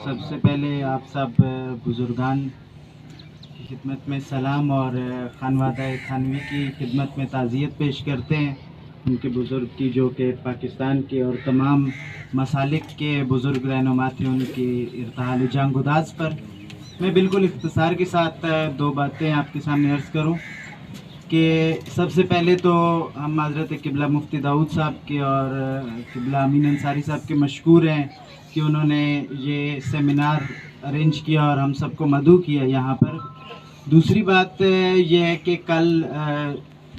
سب سے پہلے آپ سب بزرگان کی خدمت میں سلام اور خانوادہ خانوی کی خدمت میں تعزیت پیش کرتے ہیں ان کے بزرگ کی، جو کہ پاکستان کے اور تمام مسالک کے بزرگ رہنما تھے، ان کی ارتحال جان گداز پر میں بالکل اختصار کے ساتھ دو باتیں آپ کے سامنے عرض کروں کہ سب سے پہلے تو ہم حضرت قبلہ مفتی داؤد صاحب کے اور قبلہ امین انصاری صاحب کے مشکور ہیں کہ انہوں نے یہ سیمینار ارینج کیا اور ہم سب کو مدعو کیا یہاں پر۔ دوسری بات یہ ہے کہ کل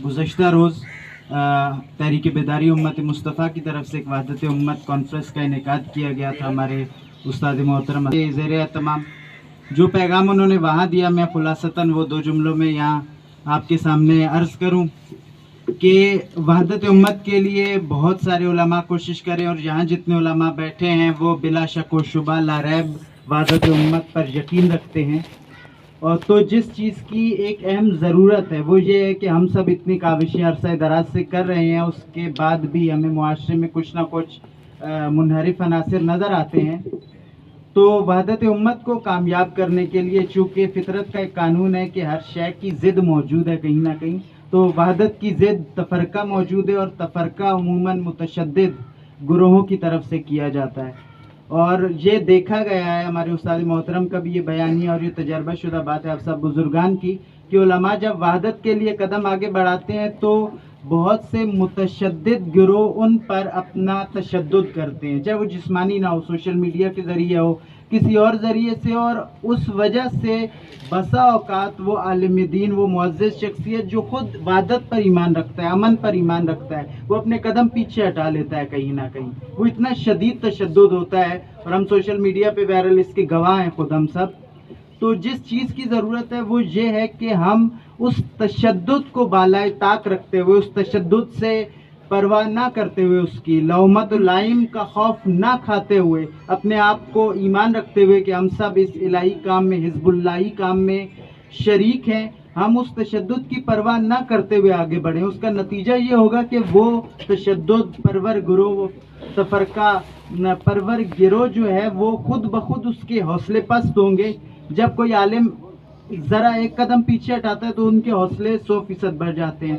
گزشتہ روز تحریک بیداری امت مصطفیٰ کی طرف سے ایک وحدت امت کانفرنس کا انعقاد کیا گیا تھا ہمارے استاد محترم زیر اہتمام۔ جو پیغام انہوں نے وہاں دیا، میں خلاصتاً وہ دو جملوں میں یہاں آپ کے سامنے عرض کروں کہ وحدت امت کے لیے بہت سارے علماء کوشش کریں، اور یہاں جتنے علماء بیٹھے ہیں وہ بلا شک و شبہ لا ریب وحدت امت پر یقین رکھتے ہیں، اور تو جس چیز کی ایک اہم ضرورت ہے وہ یہ ہے کہ ہم سب اتنی کاوشیں عرصہ دراز سے کر رہے ہیں، اس کے بعد بھی ہمیں معاشرے میں کچھ نہ کچھ منحرف عناصر نظر آتے ہیں۔ تو وحدت امت کو کامیاب کرنے کے لیے، چونکہ فطرت کا ایک قانون ہے کہ ہر شے کی ضد موجود ہے کہیں نہ کہیں، تو وحدت کی ضد تفرقہ موجود ہے، اور تفرقہ عموماً متشدد گروہوں کی طرف سے کیا جاتا ہے، اور یہ دیکھا گیا ہے، ہمارے استاد محترم کا بھی یہ بیان ہے اور یہ تجربہ شدہ بات ہے آپ سب بزرگان کی، کہ علماء جب وحدت کے لیے قدم آگے بڑھاتے ہیں تو بہت سے متشدد گروہ ان پر اپنا تشدد کرتے ہیں، چاہے وہ جسمانی نہ ہو، سوشل میڈیا کے ذریعے ہو، کسی اور ذریعے سے، اور اس وجہ سے بسا اوقات وہ عالم دین، وہ معزز شخصیت جو خود وحدت پر ایمان رکھتا ہے، امن پر ایمان رکھتا ہے، وہ اپنے قدم پیچھے ہٹا لیتا ہے کہیں نہ کہیں، وہ اتنا شدید تشدد ہوتا ہے، اور ہم سوشل میڈیا پہ وائرل اس کے گواہ ہیں خود ہم سب۔ تو جس چیز کی ضرورت ہے وہ یہ ہے کہ ہم اس تشدد کو بالائے طاق رکھتے ہوئے، اس تشدد سے پرواہ نہ کرتے ہوئے، اس کی لومت لائم کا خوف نہ کھاتے ہوئے، اپنے آپ کو ایمان رکھتے ہوئے کہ ہم سب اس الہی کام میں، حزب اللہی کام میں شریک ہیں، ہم اس تشدد کی پرواہ نہ کرتے ہوئے آگے بڑھیں۔ اس کا نتیجہ یہ ہوگا کہ وہ تشدد پرور گروہ، تفرقہ پرور گروہ جو ہے وہ خود بخود اس کے حوصلے پست ہوں گے۔ جب کوئی عالم ذرا ایک قدم پیچھے ہٹاتا ہے تو ان کے حوصلے 100% بڑھ جاتے ہیں۔